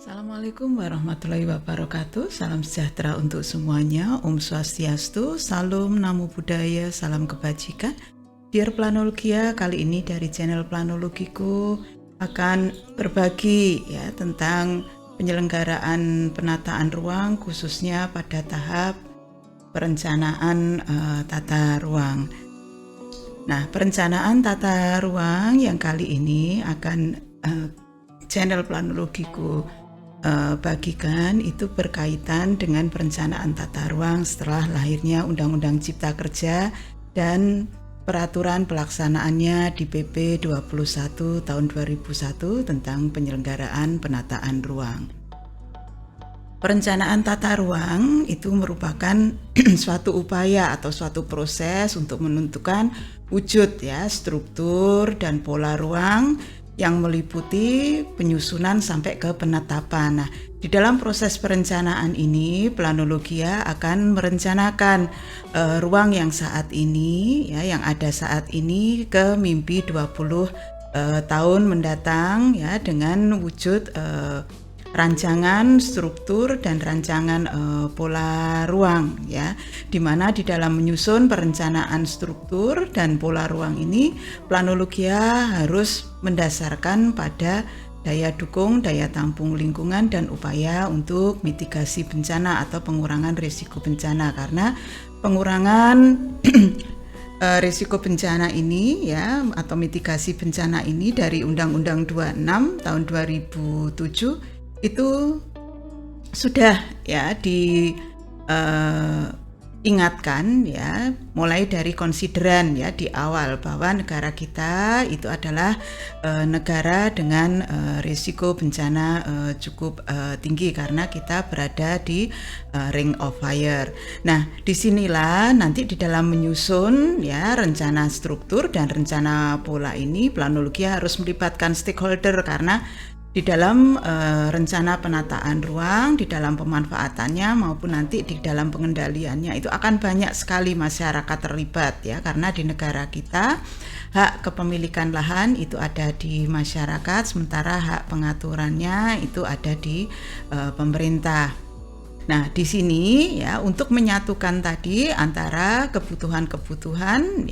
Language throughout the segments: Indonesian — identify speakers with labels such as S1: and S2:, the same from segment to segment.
S1: Assalamualaikum warahmatullahi wabarakatuh. Salam sejahtera untuk semuanya. Om Swastiastu, Salam Namo Buddhaya, salam kebajikan. Dear Planologia, kali ini dari channel Planologiku akan berbagi tentang penyelenggaraan penataan ruang khususnya pada tahap perencanaan tata ruang. Nah, perencanaan tata ruang yang kali ini akan channel Planologiku bagikan itu berkaitan dengan perencanaan tata ruang setelah lahirnya Undang-Undang Cipta Kerja dan peraturan pelaksanaannya di PP 21 tahun 2001 tentang penyelenggaraan penataan ruang. Perencanaan tata ruang itu merupakan suatu upaya atau suatu proses untuk menentukan wujud struktur dan pola ruang yang meliputi penyusunan sampai ke penetapan. Nah, di dalam proses perencanaan ini, Planologia akan merencanakan ruang yang saat ini, yang ada saat ini ke mimpi 20 tahun mendatang, dengan wujud rancangan struktur dan rancangan pola ruang, di mana di dalam menyusun perencanaan struktur dan pola ruang ini Planologia harus mendasarkan pada daya dukung, daya tampung lingkungan dan upaya untuk mitigasi bencana atau pengurangan risiko bencana, karena pengurangan risiko bencana ini atau mitigasi bencana ini dari Undang-Undang 26 tahun 2007 itu sudah diingatkan mulai dari konsideran di awal bahwa negara kita itu adalah negara dengan risiko bencana cukup tinggi karena kita berada di ring of fire. Nah, disinilah nanti di dalam menyusun rencana struktur dan rencana pola ini Planologia harus melibatkan stakeholder, karena di dalam rencana penataan ruang, di dalam pemanfaatannya maupun nanti di dalam pengendaliannya itu akan banyak sekali masyarakat terlibat karena di negara kita hak kepemilikan lahan itu ada di masyarakat, sementara hak pengaturannya itu ada di pemerintah. Nah, di sini untuk menyatukan tadi antara kebutuhan-kebutuhan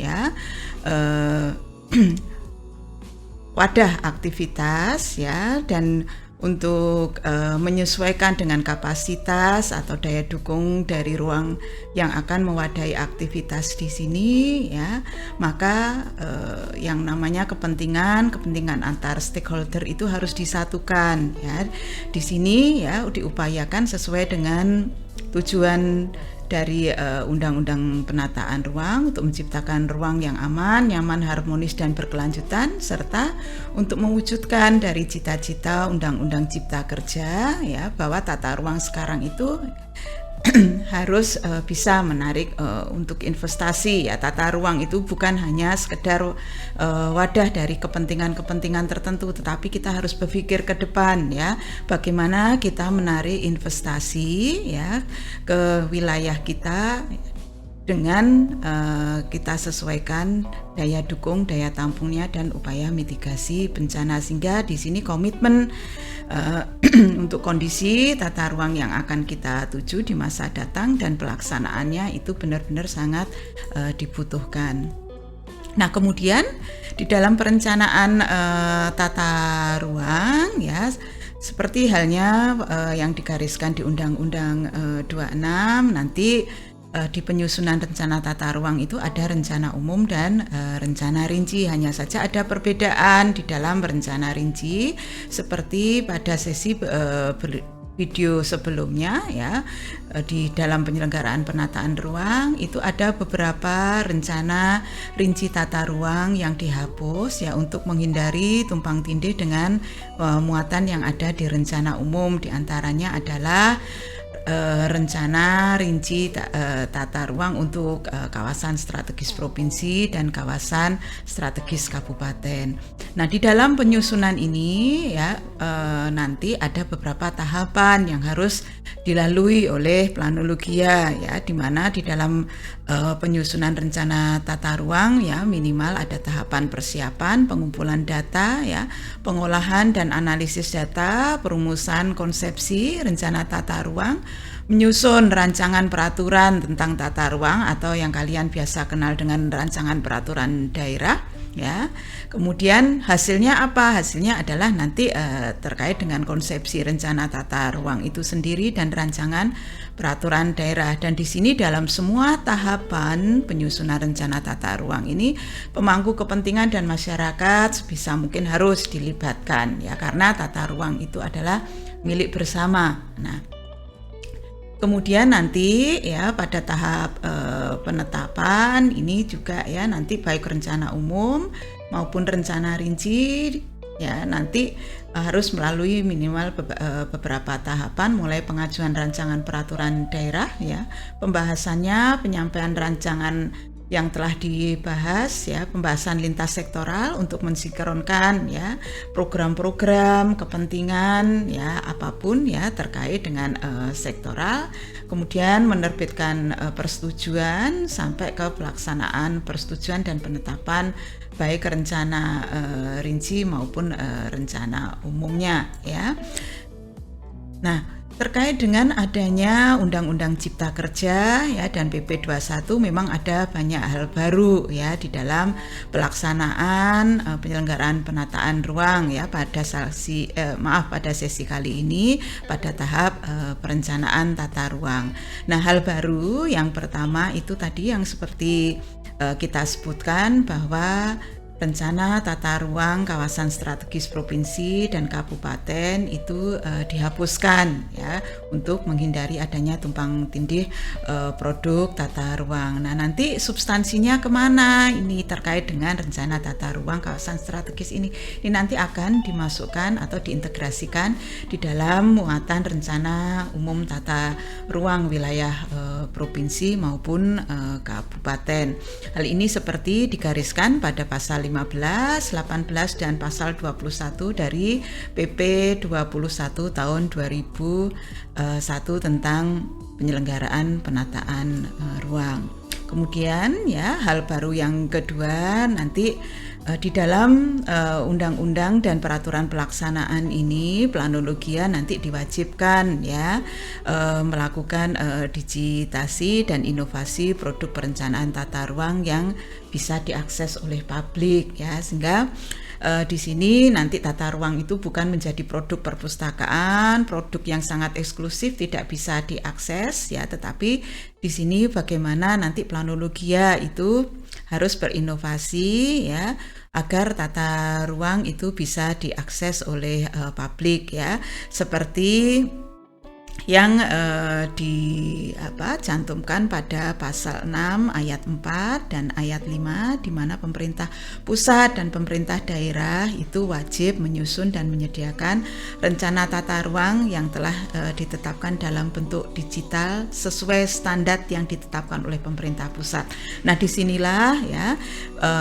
S1: wadah aktivitas dan untuk menyesuaikan dengan kapasitas atau daya dukung dari ruang yang akan mewadahi aktivitas di sini maka yang namanya kepentingan antar stakeholder itu harus disatukan di sini diupayakan sesuai dengan tujuan dari Undang-Undang Penataan Ruang untuk menciptakan ruang yang aman, nyaman, harmonis, dan berkelanjutan, serta untuk mewujudkan dari cita-cita Undang-Undang Cipta Kerja bahwa tata ruang sekarang itu harus bisa menarik untuk investasi. Tata ruang itu bukan hanya sekedar wadah dari kepentingan-kepentingan tertentu, tetapi kita harus berpikir ke depan bagaimana kita menarik investasi ke wilayah kita dengan kita sesuaikan daya dukung, daya tampungnya dan upaya mitigasi bencana, sehingga di sini komitmen untuk kondisi tata ruang yang akan kita tuju di masa datang dan pelaksanaannya itu benar-benar sangat dibutuhkan. Nah, kemudian di dalam perencanaan tata ruang seperti halnya yang digariskan di Undang-Undang 26 nanti di penyusunan rencana tata ruang itu ada rencana umum dan rencana rinci. Hanya saja ada perbedaan di dalam rencana rinci, seperti pada sesi video sebelumnya di dalam penyelenggaraan penataan ruang itu ada beberapa rencana rinci tata ruang yang dihapus untuk menghindari tumpang tindih dengan muatan yang ada di rencana umum. Di antaranya adalah rencana rinci tata ruang untuk kawasan strategis provinsi dan kawasan strategis kabupaten. Nah, di dalam penyusunan ini ya nanti ada beberapa tahapan yang harus dilalui oleh Planologia ya, di mana di dalam penyusunan rencana tata ruang ya minimal ada tahapan persiapan, pengumpulan data ya, pengolahan dan analisis data, perumusan konsepsi rencana tata ruang, menyusun rancangan peraturan tentang tata ruang atau yang kalian biasa kenal dengan rancangan peraturan daerah ya. Kemudian hasilnya apa? Hasilnya adalah nanti terkait dengan konsepsi rencana tata ruang itu sendiri dan rancangan peraturan daerah. Dan di sini dalam semua tahapan penyusunan rencana tata ruang ini pemangku kepentingan dan masyarakat sebisa mungkin harus dilibatkan ya, karena tata ruang itu adalah milik bersama. Nah, kemudian nanti ya pada tahap penetapan ini juga ya nanti baik rencana umum maupun rencana rinci ya nanti harus melalui minimal beberapa tahapan, mulai pengajuan rancangan peraturan daerah ya, pembahasannya, penyampaian rancangan yang telah dibahas ya, pembahasan lintas sektoral untuk mensinkronkan ya program-program kepentingan ya apapun ya terkait dengan sektoral, kemudian menerbitkan persetujuan sampai ke pelaksanaan persetujuan dan penetapan baik rencana rinci maupun rencana umumnya ya. Nah, terkait dengan adanya Undang-Undang Cipta Kerja ya dan PP 21 memang ada banyak hal baru ya di dalam pelaksanaan penyelenggaraan penataan ruang ya pada sesi kali ini pada tahap perencanaan tata ruang. Nah, hal baru yang pertama itu tadi yang seperti kita sebutkan bahwa rencana tata ruang kawasan strategis provinsi dan kabupaten itu dihapuskan ya untuk menghindari adanya tumpang tindih produk tata ruang. Nah, nanti substansinya kemana ini terkait dengan rencana tata ruang kawasan strategis ini nanti akan dimasukkan atau diintegrasikan di dalam muatan rencana umum tata ruang wilayah provinsi maupun kabupaten. Hal ini seperti digariskan pada pasal 15, 18 dan pasal 21 dari PP 21 tahun 2001 tentang penyelenggaraan penataan ruang. Kemudian ya hal baru yang kedua nanti di dalam undang-undang dan peraturan pelaksanaan ini Planologia nanti diwajibkan ya melakukan digitasi dan inovasi produk perencanaan tata ruang yang bisa diakses oleh publik ya, sehingga di sini nanti tata ruang itu bukan menjadi produk perpustakaan, produk yang sangat eksklusif tidak bisa diakses ya, tetapi di sini bagaimana nanti Planologia itu harus berinovasi ya agar tata ruang itu bisa diakses oleh publik ya, seperti yang dicantumkan pada pasal 6 ayat 4 dan ayat 5 di mana pemerintah pusat dan pemerintah daerah itu wajib menyusun dan menyediakan rencana tata ruang yang telah ditetapkan dalam bentuk digital sesuai standar yang ditetapkan oleh pemerintah pusat. Nah, disinilah ya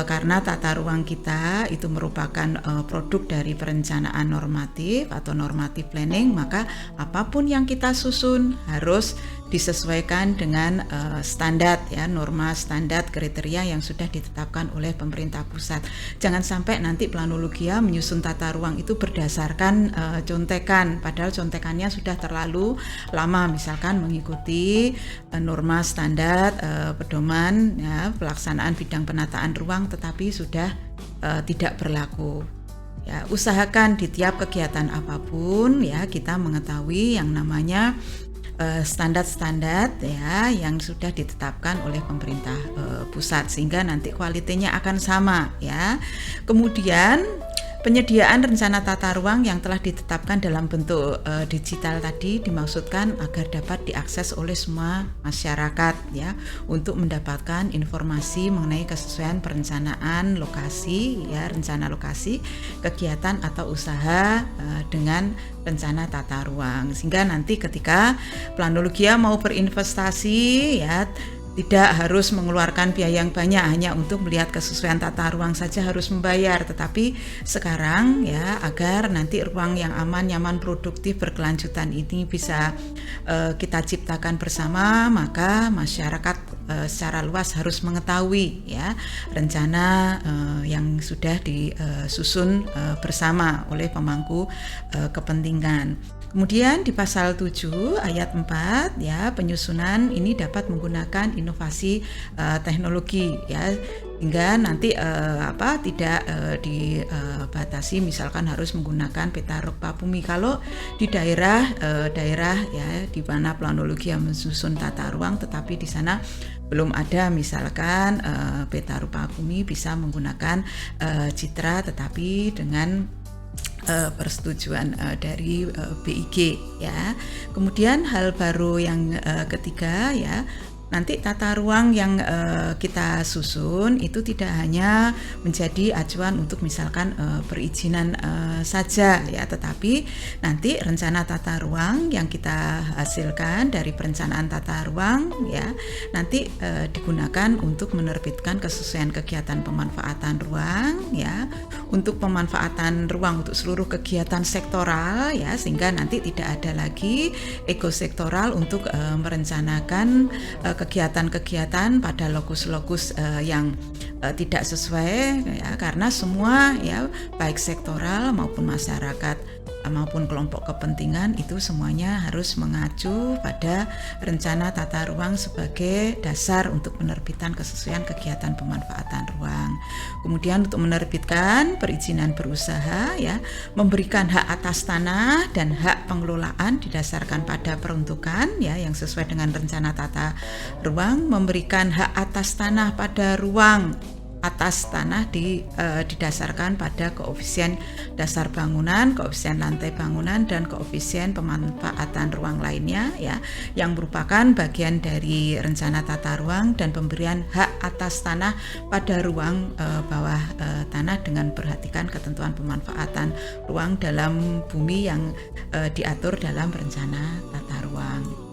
S1: karena tata ruang kita itu merupakan produk dari perencanaan normatif atau normative planning, maka apapun yang kita susun harus disesuaikan dengan standar ya, norma standar kriteria yang sudah ditetapkan oleh pemerintah pusat. Jangan sampai nanti Planologia menyusun tata ruang itu berdasarkan contekan, padahal contekannya sudah terlalu lama, misalkan mengikuti norma standar pedoman ya, pelaksanaan bidang penataan ruang tetapi sudah tidak berlaku. Ya, usahakan di tiap kegiatan apapun ya kita mengetahui yang namanya standar-standar ya yang sudah ditetapkan oleh pemerintah pusat sehingga nanti kualitinya akan sama ya. Kemudian Penyediaan rencana tata ruang yang telah ditetapkan dalam bentuk digital tadi dimaksudkan agar dapat diakses oleh semua masyarakat ya, untuk mendapatkan informasi mengenai kesesuaian perencanaan lokasi ya, rencana lokasi, kegiatan atau usaha dengan rencana tata ruang, sehingga nanti ketika Planologia mau berinvestasi ya, tidak harus mengeluarkan biaya yang banyak hanya untuk melihat kesesuaian tata ruang saja harus membayar, tetapi sekarang ya, agar nanti ruang yang aman, nyaman, produktif, berkelanjutan ini bisa kita ciptakan bersama, maka masyarakat secara luas harus mengetahui ya rencana yang sudah disusun bersama oleh pemangku kepentingan. Kemudian di pasal 7 ayat 4 ya, penyusunan ini dapat menggunakan inovasi teknologi ya, hingga nanti tidak dibatasi misalkan harus menggunakan peta rupa bumi. Kalau di daerah ya di mana Planologia mensusun tata ruang tetapi di sana belum ada misalkan peta rupa bumi, bisa menggunakan citra tetapi dengan persetujuan dari BIG ya. Kemudian hal baru yang ketiga ya, nanti tata ruang yang kita susun itu tidak hanya menjadi acuan untuk misalkan perizinan saja ya, tetapi nanti rencana tata ruang yang kita hasilkan dari perencanaan tata ruang ya, nanti digunakan untuk menerbitkan kesesuaian kegiatan pemanfaatan ruang ya, untuk pemanfaatan ruang untuk seluruh kegiatan sektoral ya, sehingga nanti tidak ada lagi ekosektoral untuk merencanakan kegiatan-kegiatan pada lokus-lokus yang tidak sesuai ya, karena semua ya, baik sektoral maupun masyarakat maupun kelompok kepentingan itu semuanya harus mengacu pada rencana tata ruang sebagai dasar untuk penerbitan kesesuaian kegiatan pemanfaatan ruang. Kemudian untuk menerbitkan perizinan berusaha ya, memberikan hak atas tanah dan hak pengelolaan didasarkan pada peruntukan ya yang sesuai dengan rencana tata ruang, memberikan hak atas tanah pada ruang atas tanah didasarkan pada koefisien dasar bangunan, koefisien lantai bangunan, dan koefisien pemanfaatan ruang lainnya ya, yang merupakan bagian dari rencana tata ruang, dan pemberian hak atas tanah pada ruang bawah tanah dengan perhatikan ketentuan pemanfaatan ruang dalam bumi yang diatur dalam rencana tata ruang.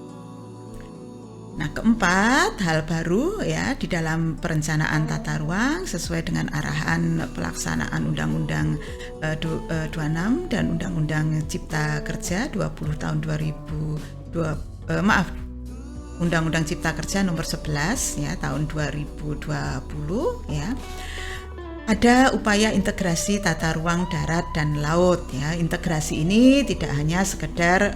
S1: Nah, keempat, hal baru ya di dalam perencanaan tata ruang sesuai dengan arahan pelaksanaan Undang-Undang 26 dan Undang-Undang Cipta Kerja 20 tahun 2002 Undang-Undang Cipta Kerja nomor 11 ya tahun 2020 ya. Ada upaya integrasi tata ruang darat dan laut ya. Integrasi ini tidak hanya sekedar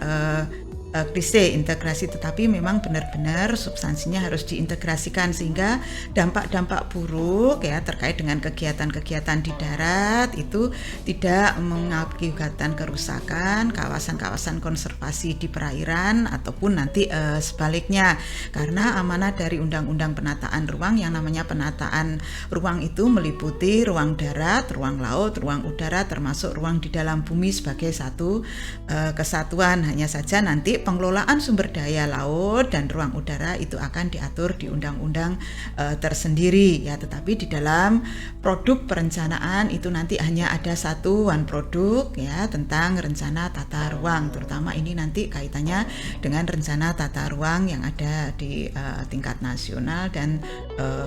S1: klise integrasi, tetapi memang benar-benar substansinya harus diintegrasikan sehingga dampak-dampak buruk ya terkait dengan kegiatan-kegiatan di darat itu tidak mengakibatkan kerusakan kawasan-kawasan konservasi di perairan ataupun nanti sebaliknya, karena amanat dari Undang-Undang Penataan Ruang yang namanya penataan ruang itu meliputi ruang darat, ruang laut, ruang udara, termasuk ruang di dalam bumi sebagai satu kesatuan. Hanya saja nanti pengelolaan sumber daya laut dan ruang udara itu akan diatur di undang-undang tersendiri ya, tetapi di dalam produk perencanaan itu nanti hanya ada satu one produk ya tentang rencana tata ruang, terutama ini nanti kaitannya dengan rencana tata ruang yang ada di tingkat nasional dan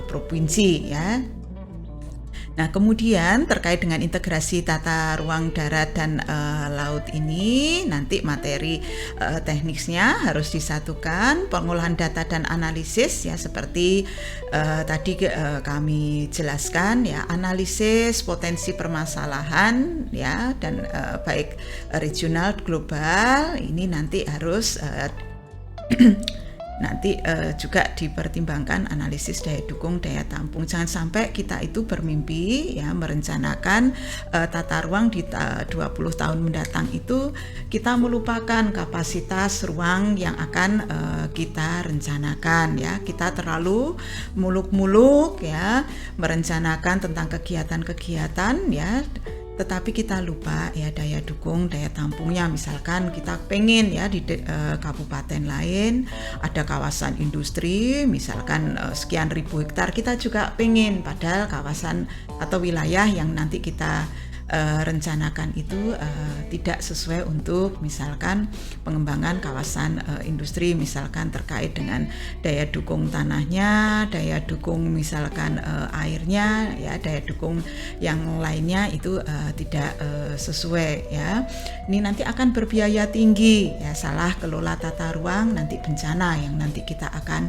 S1: provinsi ya. Nah, kemudian terkait dengan integrasi tata ruang darat dan laut ini, nanti materi teknisnya harus disatukan, pengolahan data dan analisis ya seperti tadi kami jelaskan ya, analisis potensi permasalahan ya, dan baik regional global ini nanti harus nanti juga dipertimbangkan analisis daya dukung, daya tampung. Jangan sampai kita itu bermimpi ya merencanakan tata ruang di 20 tahun mendatang itu kita melupakan kapasitas ruang yang akan kita rencanakan ya. Kita terlalu muluk-muluk ya merencanakan tentang kegiatan-kegiatan ya tetapi kita lupa ya daya dukung, daya tampungnya. Misalkan kita pengen ya di kabupaten lain ada kawasan industri, misalkan sekian ribu hektar, kita juga pengen, padahal kawasan atau wilayah yang nanti kita rencanakan itu tidak sesuai untuk misalkan pengembangan kawasan industri, misalkan terkait dengan daya dukung tanahnya, daya dukung misalkan airnya, ya daya dukung yang lainnya itu tidak sesuai ya. Ini nanti akan berbiaya tinggi ya, salah kelola tata ruang, nanti bencana yang nanti kita akan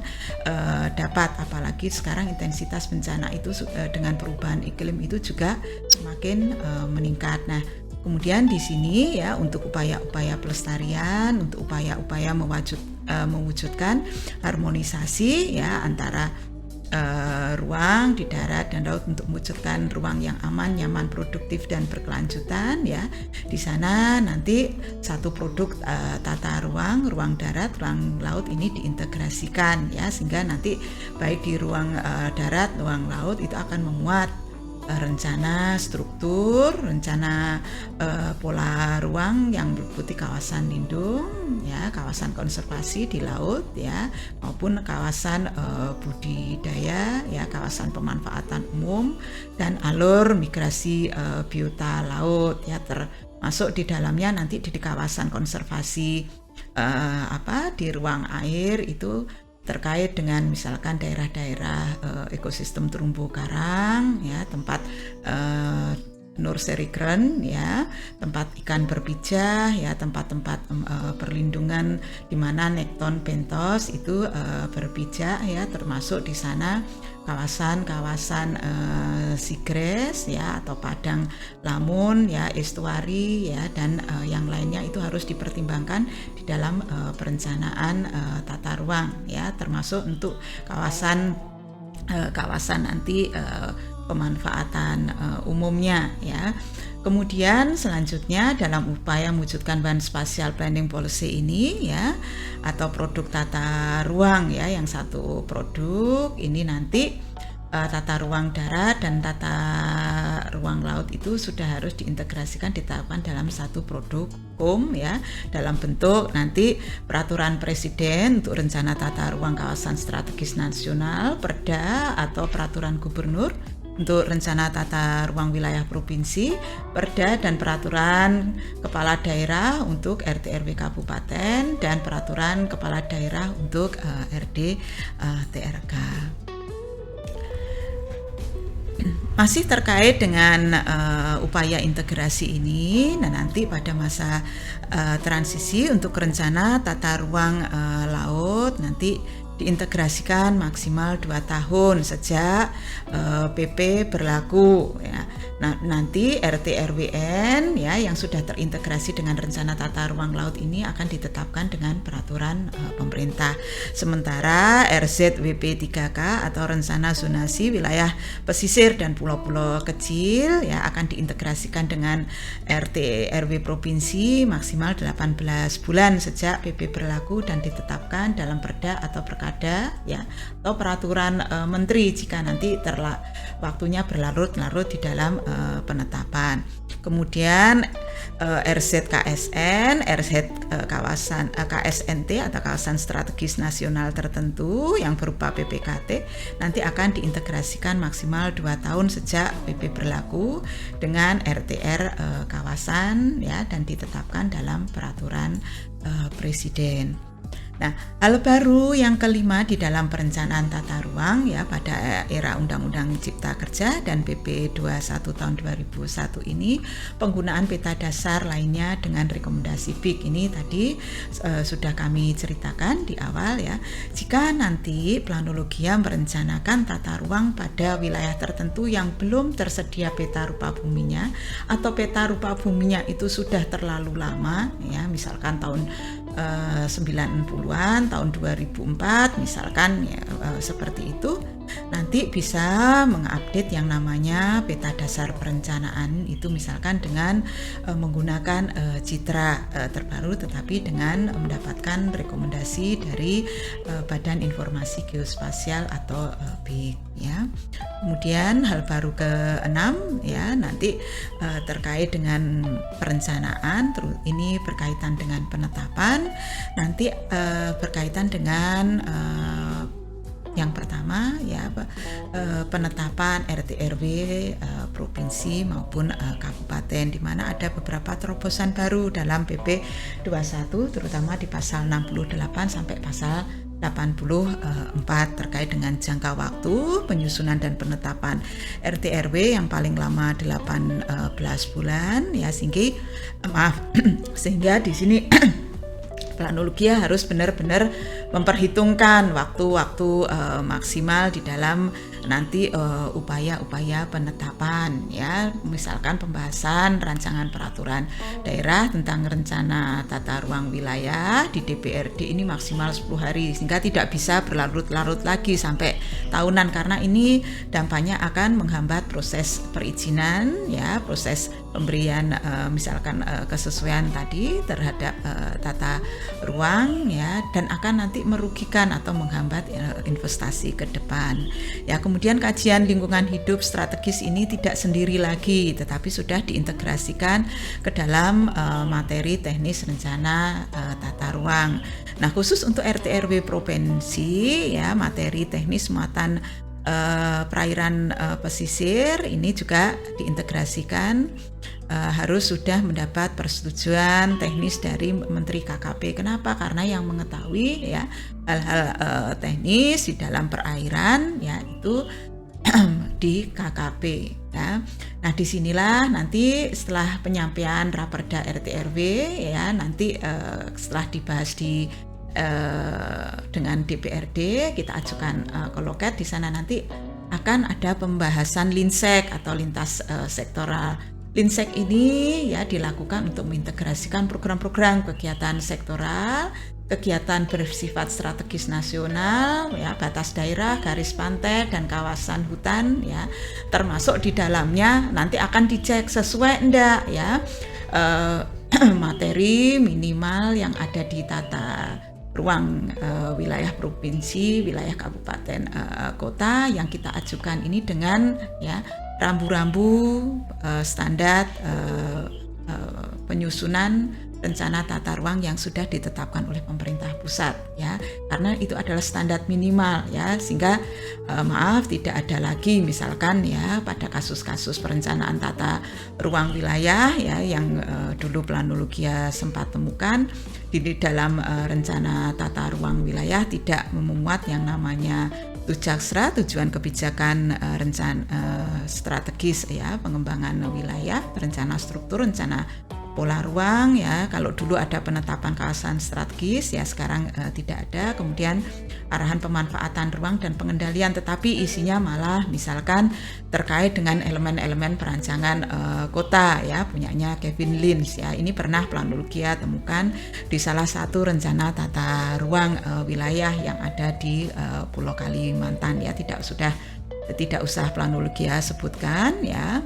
S1: dapat, apalagi sekarang intensitas bencana itu dengan perubahan iklim itu juga semakin meningkat. Nah, kemudian di sini ya untuk upaya-upaya pelestarian, untuk upaya-upaya mewujudkan harmonisasi ya antara ruang di darat dan laut untuk mewujudkan ruang yang aman, nyaman, produktif dan berkelanjutan ya. Di sana nanti satu produk tata ruang darat, ruang laut ini diintegrasikan ya, sehingga nanti baik di ruang darat, ruang laut itu akan memuat rencana struktur, rencana pola ruang yang meliputi kawasan lindung ya, kawasan konservasi di laut ya, maupun kawasan budidaya ya, kawasan pemanfaatan umum dan alur migrasi biota laut ya, termasuk di dalamnya nanti di kawasan konservasi di ruang air itu terkait dengan misalkan daerah-daerah ekosistem terumbu karang ya, tempat nursery ground ya, tempat ikan berpijah ya, tempat-tempat perlindungan di mana nekton bentos itu berpijak ya, termasuk di sana kawasan-kawasan sigres ya atau padang lamun ya, estuari ya, dan yang lainnya itu harus dipertimbangkan di dalam perencanaan tata ruang ya, termasuk untuk kawasan nanti pemanfaatan umumnya ya. Kemudian selanjutnya dalam upaya mewujudkan One Spatial Planning Policy ini ya, atau produk tata ruang ya, yang satu produk ini nanti tata ruang darat dan tata ruang laut itu sudah harus diintegrasikan, ditetapkan dalam satu produk hukum ya, dalam bentuk nanti peraturan presiden untuk rencana tata ruang kawasan strategis nasional, Perda, atau peraturan gubernur untuk rencana tata ruang wilayah provinsi, Perda dan peraturan kepala daerah untuk RT RW kabupaten, dan peraturan kepala daerah untuk RD TRK. Masih terkait dengan upaya integrasi ini, nah nanti pada masa transisi untuk rencana tata ruang laut nanti diintegrasikan maksimal 2 tahun sejak PP berlaku ya. Nah, nanti RT RWN ya yang sudah terintegrasi dengan rencana tata ruang laut ini akan ditetapkan dengan peraturan pemerintah. Sementara RZWP 3K atau rencana zonasi wilayah pesisir dan pulau-pulau kecil ya akan diintegrasikan dengan RT RW provinsi maksimal 18 bulan sejak PP berlaku dan ditetapkan dalam Perda atau Perkada ya, atau peraturan menteri jika nanti waktunya berlarut-larut di dalam penetapan. Kemudian RZKSN, kawasan KSNT atau kawasan strategis nasional tertentu yang berupa PPKT nanti akan diintegrasikan maksimal 2 tahun sejak PP berlaku dengan RTR kawasan ya, dan ditetapkan dalam peraturan presiden. Nah, hal baru yang kelima di dalam perencanaan tata ruang ya pada era Undang-Undang Cipta Kerja dan PP 21 tahun 2001 ini, penggunaan peta dasar lainnya dengan rekomendasi BIK ini tadi sudah kami ceritakan di awal ya. Jika nanti Planologia merencanakan tata ruang pada wilayah tertentu yang belum tersedia peta rupa buminya, atau peta rupa buminya itu sudah terlalu lama ya, misalkan tahun 90-an, tahun 2004 misalkan ya, seperti itu, nanti bisa mengupdate yang namanya peta dasar perencanaan itu misalkan dengan menggunakan citra terbaru tetapi dengan mendapatkan rekomendasi dari Badan Informasi Geospasial atau BIG ya. Kemudian hal baru ke-6 ya nanti terkait dengan perencanaan, terus ini berkaitan dengan penetapan, nanti berkaitan dengan yang pertama ya penetapan RT RW provinsi maupun kabupaten, di mana ada beberapa terobosan baru dalam PP 21 terutama di pasal 68 sampai pasal 84 terkait dengan jangka waktu penyusunan dan penetapan RT RW yang paling lama 18 bulan ya, sehingga di sini Planologia harus benar-benar memperhitungkan waktu-waktu maksimal di dalam nanti upaya-upaya penetapan ya, misalkan pembahasan rancangan peraturan daerah tentang rencana tata ruang wilayah di DPRD ini maksimal 10 hari sehingga tidak bisa berlarut-larut lagi sampai tahunan, karena ini dampaknya akan menghambat proses perizinan ya, proses pemberian misalkan kesesuaian tadi terhadap tata ruang ya, dan akan nanti merugikan atau menghambat investasi ke depan ya. Kemudian kajian lingkungan hidup strategis ini tidak sendiri lagi tetapi sudah diintegrasikan ke dalam materi teknis rencana tata ruang. Nah, khusus untuk RT RW provinsi ya, materi teknis muatan perairan pesisir ini juga diintegrasikan, harus sudah mendapat persetujuan teknis dari Menteri KKP. Kenapa? Karena yang mengetahui ya hal-hal teknis di dalam perairan ya itu di KKP ya. Nah, disinilah nanti setelah penyampaian Raperda RT RW ya, nanti setelah dibahas dengan DPRD, kita ajukan ke Loket, di sana nanti akan ada pembahasan linsek atau lintas sektoral. Linsek ini ya dilakukan untuk mengintegrasikan program-program kegiatan sektoral, kegiatan bersifat strategis nasional ya, batas daerah, garis pantai dan kawasan hutan ya, termasuk di dalamnya nanti akan dicek sesuai enggak ya materi minimal yang ada di tata ruang wilayah provinsi, wilayah kabupaten, kota yang kita ajukan ini dengan ya rambu-rambu standar penyusunan rencana tata ruang yang sudah ditetapkan oleh pemerintah pusat ya, karena itu adalah standar minimal ya, sehingga tidak ada lagi misalkan ya pada kasus-kasus perencanaan tata ruang wilayah ya yang dulu Planologia sempat temukan di dalam rencana tata ruang wilayah tidak memuat yang namanya Tujaksra, tujuan kebijakan rencana strategis ya, pengembangan wilayah, rencana struktur, rencana pola ruang ya. Kalau dulu ada penetapan kawasan strategis ya, sekarang tidak ada. Kemudian arahan pemanfaatan ruang dan pengendalian, tetapi isinya malah misalkan terkait dengan elemen-elemen perancangan kota ya, punyanya Kevin Lynch ya. Ini pernah Planologia temukan di salah satu rencana tata ruang wilayah yang ada di Pulau Kalimantan ya. Tidak usah Planologia sebutkan ya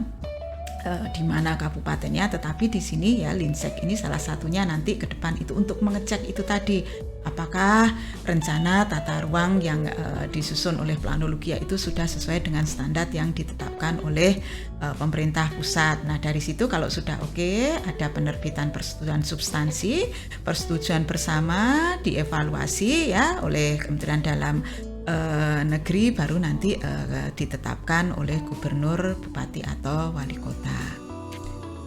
S1: di mana kabupatennya, tetapi di sini ya Linsek ini salah satunya nanti ke depan itu untuk mengecek itu tadi, apakah rencana tata ruang yang disusun oleh Planologia itu sudah sesuai dengan standar yang ditetapkan oleh pemerintah pusat. Nah, dari situ kalau sudah oke, ada penerbitan persetujuan substansi, persetujuan bersama dievaluasi ya oleh Kementerian Dalam Negeri, baru nanti ditetapkan oleh gubernur, bupati atau wali kota.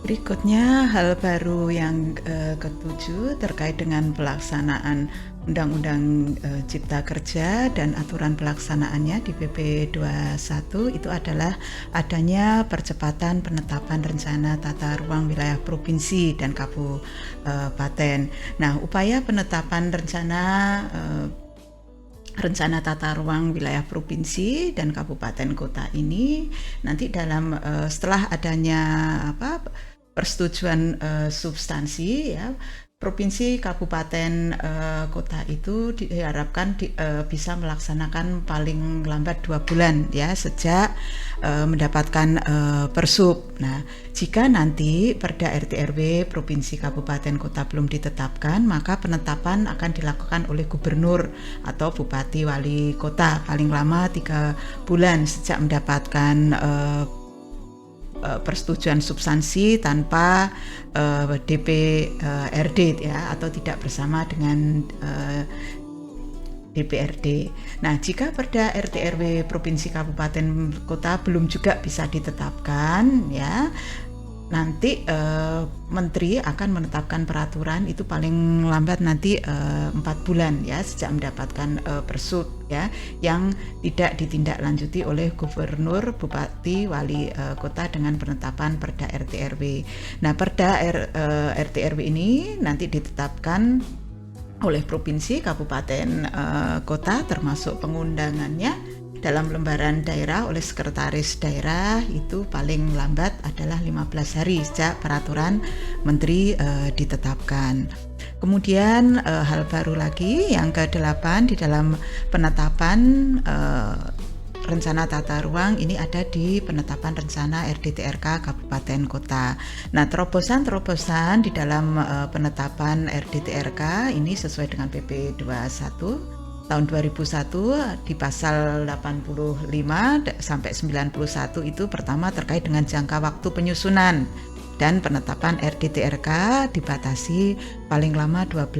S1: Berikutnya hal baru yang ketujuh terkait dengan pelaksanaan Undang-Undang Cipta Kerja dan aturan pelaksanaannya di PP 21 itu adalah adanya percepatan penetapan rencana tata ruang wilayah provinsi dan kabupaten. Nah, upaya penetapan rencana tata ruang wilayah provinsi dan kabupaten kota ini nanti dalam setelah adanya persetujuan substansi ya, provinsi, kabupaten, kota itu diharapkan bisa melaksanakan paling lambat 2 bulan ya sejak mendapatkan persub. Nah, jika nanti Perda RT RW provinsi, kabupaten, kota belum ditetapkan, maka penetapan akan dilakukan oleh gubernur atau bupati wali kota paling lama 3 bulan sejak mendapatkan persetujuan substansi tanpa DPRD ya, atau tidak bersama dengan DPRD. Nah, jika Perda RT RW provinsi, kabupaten, kota belum juga bisa ditetapkan ya, nanti menteri akan menetapkan peraturan itu paling lambat nanti 4 bulan ya sejak mendapatkan persub ya, yang tidak ditindaklanjuti oleh gubernur, bupati, wali kota dengan penetapan Perda RT RW. Nah, Perda RT RW ini nanti ditetapkan oleh provinsi, kabupaten, kota, termasuk pengundangannya dalam lembaran daerah oleh sekretaris daerah itu paling lambat adalah 15 hari sejak peraturan menteri ditetapkan. Kemudian hal baru lagi yang ke-8 di dalam penetapan rencana tata ruang ini ada di penetapan rencana RDTRK kabupaten kota. Nah, terobosan-terobosan di dalam penetapan RDTRK ini sesuai dengan PP 21 tahun 2001 di pasal 85 sampai 91 itu pertama terkait dengan jangka waktu penyusunan dan penetapan RDTRK dibatasi paling lama 12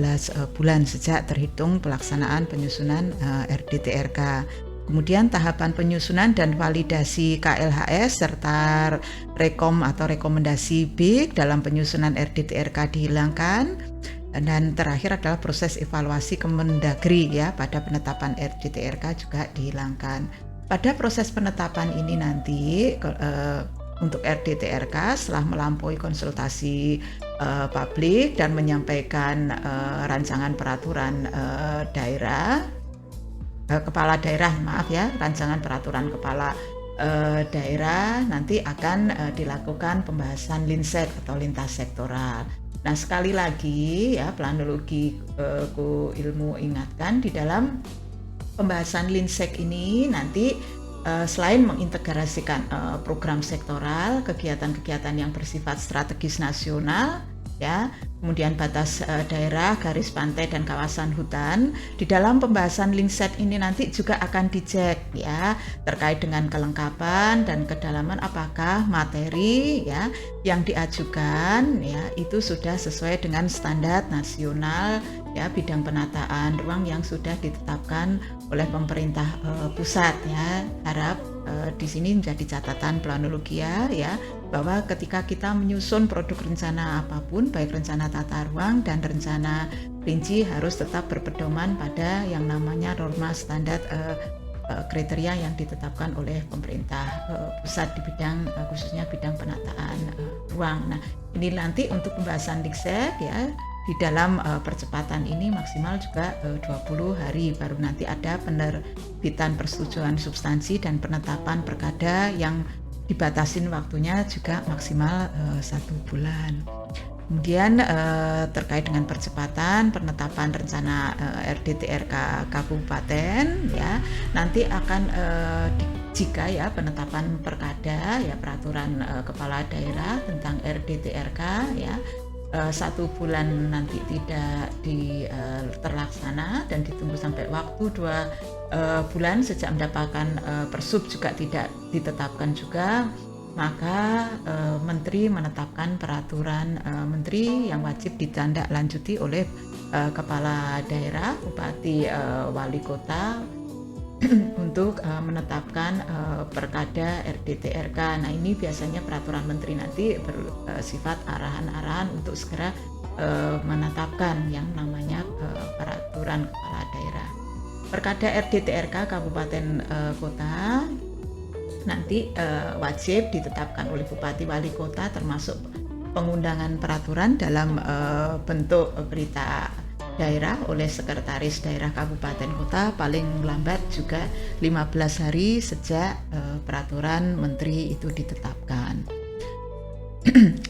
S1: bulan sejak terhitung pelaksanaan penyusunan RDTRK. Kemudian tahapan penyusunan dan validasi KLHS serta rekom atau rekomendasi BIK dalam penyusunan RDTRK dihilangkan. Dan terakhir adalah proses evaluasi Kemendagri ya pada penetapan RDTRK juga dihilangkan. Pada proses penetapan ini nanti untuk RDTRK setelah melampaui konsultasi publik dan menyampaikan rancangan peraturan rancangan peraturan kepala daerah nanti akan dilakukan pembahasan linsek atau lintas sektoral. Nah, sekali lagi ya, planologi ilmu ingatkan di dalam pembahasan linsek ini nanti selain mengintegrasikan program sektoral, kegiatan-kegiatan yang bersifat strategis nasional ya, kemudian batas daerah, garis pantai dan kawasan hutan, di dalam pembahasan linsek ini nanti juga akan dicek ya terkait dengan kelengkapan dan kedalaman apakah materi ya yang diajukan ya itu sudah sesuai dengan standar nasional ya bidang penataan ruang yang sudah ditetapkan oleh pemerintah pusat ya. Harap di sini menjadi catatan planologi ya bahwa ketika kita menyusun produk rencana apapun, baik rencana tata ruang dan rencana rinci, harus tetap berpedoman pada yang namanya norma standar kriteria yang ditetapkan oleh pemerintah pusat di bidang khususnya bidang penataan ruang. Nah, ini nanti untuk pembahasan Liksek ya di dalam percepatan ini maksimal juga 20 hari baru nanti ada penerbitan persetujuan substansi dan penetapan perkada yang dibatasin waktunya juga maksimal 1 bulan. Kemudian terkait dengan percepatan penetapan rencana RDTRK kabupaten ya nanti akan jika ya penetapan perkada ya peraturan kepala daerah tentang RDTRK ya 1 bulan nanti tidak terlaksana dan ditunggu sampai waktu 2 bulan sejak mendapatkan persub juga tidak ditetapkan juga, maka menteri menetapkan peraturan menteri yang wajib ditindaklanjuti oleh kepala daerah, bupati, wali kota untuk menetapkan perkada RDTRK. Nah, ini biasanya peraturan menteri nanti bersifat arahan-arahan untuk segera menetapkan yang namanya peraturan kepala daerah. Perkada RDTRK kabupaten kota nanti wajib ditetapkan oleh bupati wali kota termasuk pengundangan peraturan dalam bentuk berita daerah oleh sekretaris daerah kabupaten kota paling lambat juga 15 hari sejak peraturan menteri itu ditetapkan.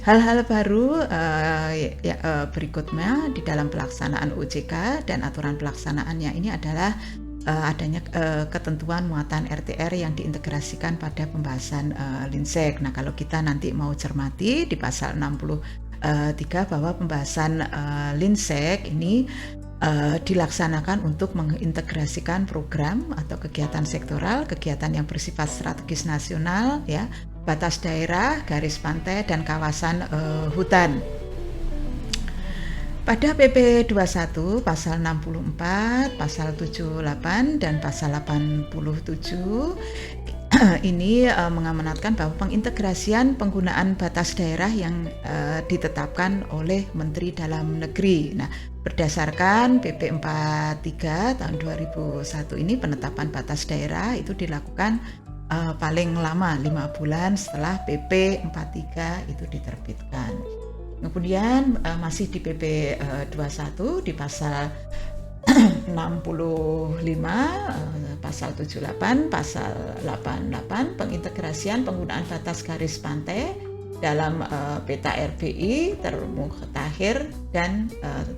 S1: Hal-hal baru berikutnya di dalam pelaksanaan OJK dan aturan pelaksanaannya ini adalah adanya ketentuan muatan RTR yang diintegrasikan pada pembahasan Linsek. Nah, kalau kita nanti mau cermati di pasal 63 bahwa pembahasan Linsek ini dilaksanakan untuk mengintegrasikan program atau kegiatan sektoral, kegiatan yang bersifat strategis nasional, ya, batas daerah, garis pantai, dan kawasan hutan. Pada PP 21, pasal 64, pasal 78, dan pasal 87 ini mengamanatkan bahwa pengintegrasian penggunaan batas daerah yang ditetapkan oleh Menteri Dalam Negeri. Nah, berdasarkan PP 43 tahun 2001 ini penetapan batas daerah itu dilakukan paling lama 5 bulan setelah PP 43 itu diterbitkan. Kemudian masih di PP 21 di pasal 65, pasal 78, pasal 88 pengintegrasian penggunaan batas garis pantai dalam peta RBI termutakhir dan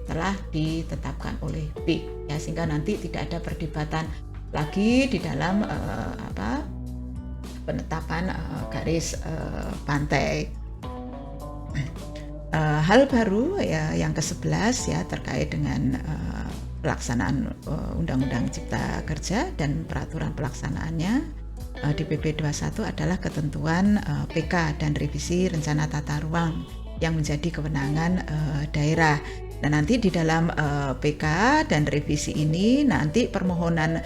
S1: telah ditetapkan oleh B, ya, sehingga nanti tidak ada perdebatan lagi di dalam penetapan garis pantai. Hal baru ya yang ke-11 ya terkait dengan pelaksanaan Undang-Undang Cipta Kerja dan peraturan pelaksanaannya di PP 21 adalah ketentuan PK dan revisi rencana tata ruang yang menjadi kewenangan daerah. Nah, nanti di dalam PK dan revisi ini nanti permohonan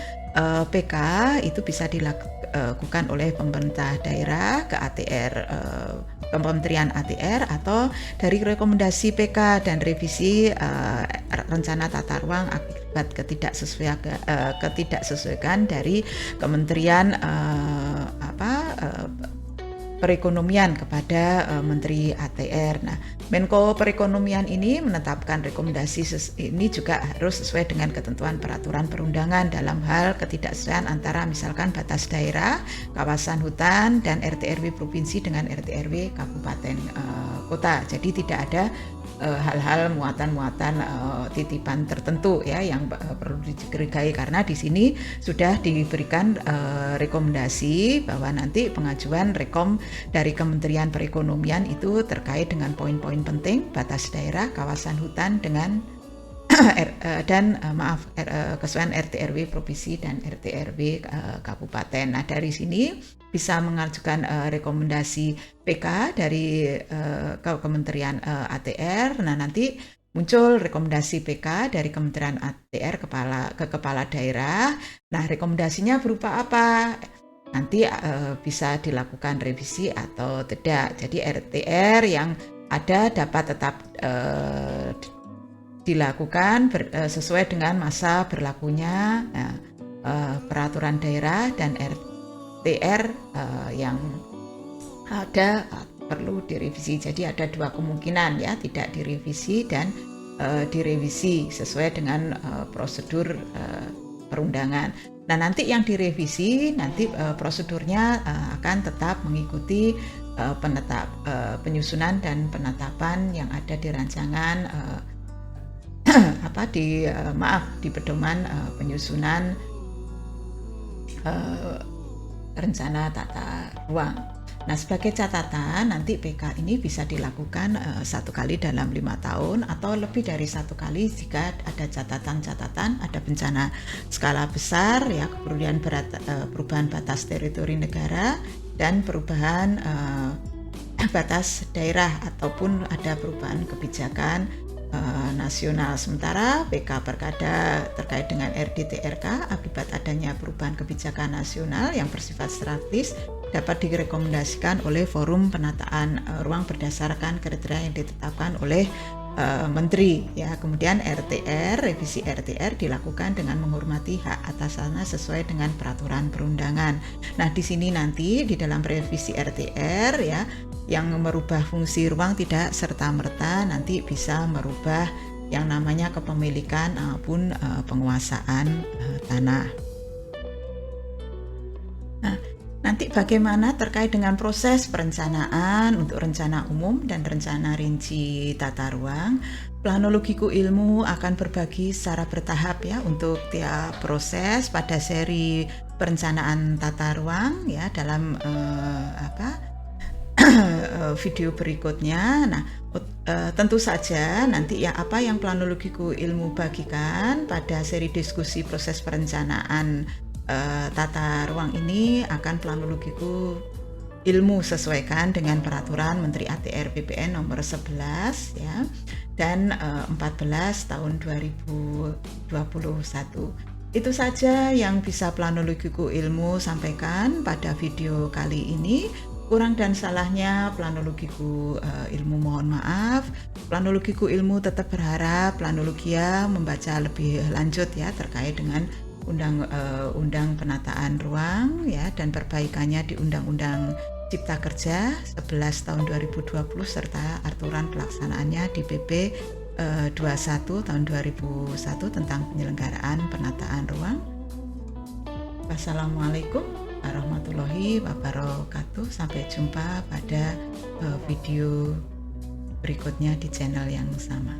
S1: PK itu bisa dilakukan oleh pemerintah daerah ke ATR, Kementerian ATR, atau dari rekomendasi PK dan revisi rencana tata ruang akibat ketidaksesuaian dari Kementerian Perekonomian kepada Menteri ATR. Nah, Menko Perekonomian ini menetapkan rekomendasi ini juga harus sesuai dengan ketentuan peraturan perundangan dalam hal ketidaksesuaian antara misalkan batas daerah, kawasan hutan, dan RT/RW provinsi dengan RT/RW kabupaten kota. Jadi tidak ada hal-hal muatan-muatan titipan tertentu ya yang perlu dicurigai, karena di sini sudah diberikan rekomendasi bahwa nanti pengajuan rekom dari Kementerian Perekonomian itu terkait dengan poin-poin penting batas daerah, kawasan hutan dengan kesesuaian RT/RW provinsi dan RT/RW kabupaten. Nah, dari sini bisa mengajukan rekomendasi PK dari Kementerian ATR. Nah, nanti muncul rekomendasi PK dari Kementerian ATR ke kepala daerah. Nah, rekomendasinya berupa apa? Nanti bisa dilakukan revisi atau tidak. Jadi RTR yang ada dapat tetap dilakukan sesuai dengan masa berlakunya peraturan daerah, dan RTR yang ada perlu direvisi. Jadi ada dua kemungkinan ya, tidak direvisi dan direvisi sesuai dengan prosedur perundangan. Nah, nanti yang direvisi nanti prosedurnya akan tetap mengikuti penyusunan dan penetapan yang ada di rancangan di pedoman penyusunan rencana tata ruang. Nah, sebagai catatan nanti PK ini bisa dilakukan satu kali dalam 5 tahun atau lebih dari satu kali jika ada catatan-catatan, ada bencana skala besar ya, kemudian perubahan batas teritori negara dan perubahan batas daerah, ataupun ada perubahan kebijakan nasional. Sementara PK Perkada terkait dengan RDTRK akibat adanya perubahan kebijakan nasional yang bersifat strategis dapat direkomendasikan oleh forum penataan ruang berdasarkan kriteria yang ditetapkan oleh menteri ya. Kemudian RTR, revisi RTR dilakukan dengan menghormati hak atasannya sesuai dengan peraturan perundangan. Nah, di sini nanti di dalam revisi RTR ya, yang merubah fungsi ruang tidak serta-merta nanti bisa merubah yang namanya kepemilikan maupun penguasaan tanah. Nah, nanti bagaimana terkait dengan proses perencanaan untuk rencana umum dan rencana rinci tata ruang. Planologiku Ilmu akan berbagi secara bertahap ya untuk tiap proses pada seri perencanaan tata ruang ya dalam video berikutnya. Nah, tentu saja nanti ya apa yang Planologiku Ilmu bagikan pada seri diskusi proses perencanaan tata ruang ini akan Planologiku Ilmu sesuaikan dengan peraturan Menteri ATR BPN nomor 11 ya dan 14 tahun 2021. Itu saja yang bisa Planologiku Ilmu sampaikan pada video kali ini. Kurang dan salahnya Planologiku Ilmu mohon maaf. Planologiku Ilmu tetap berharap Planologia membaca lebih lanjut ya terkait dengan undang penataan ruang ya dan perbaikannya di Undang-Undang Cipta Kerja 11 tahun 2020 serta aturan pelaksanaannya di PP 21 tahun 2001 tentang penyelenggaraan penataan ruang. Wassalamualaikum warahmatullahi wabarakatuh. Sampai jumpa pada video berikutnya di channel yang sama.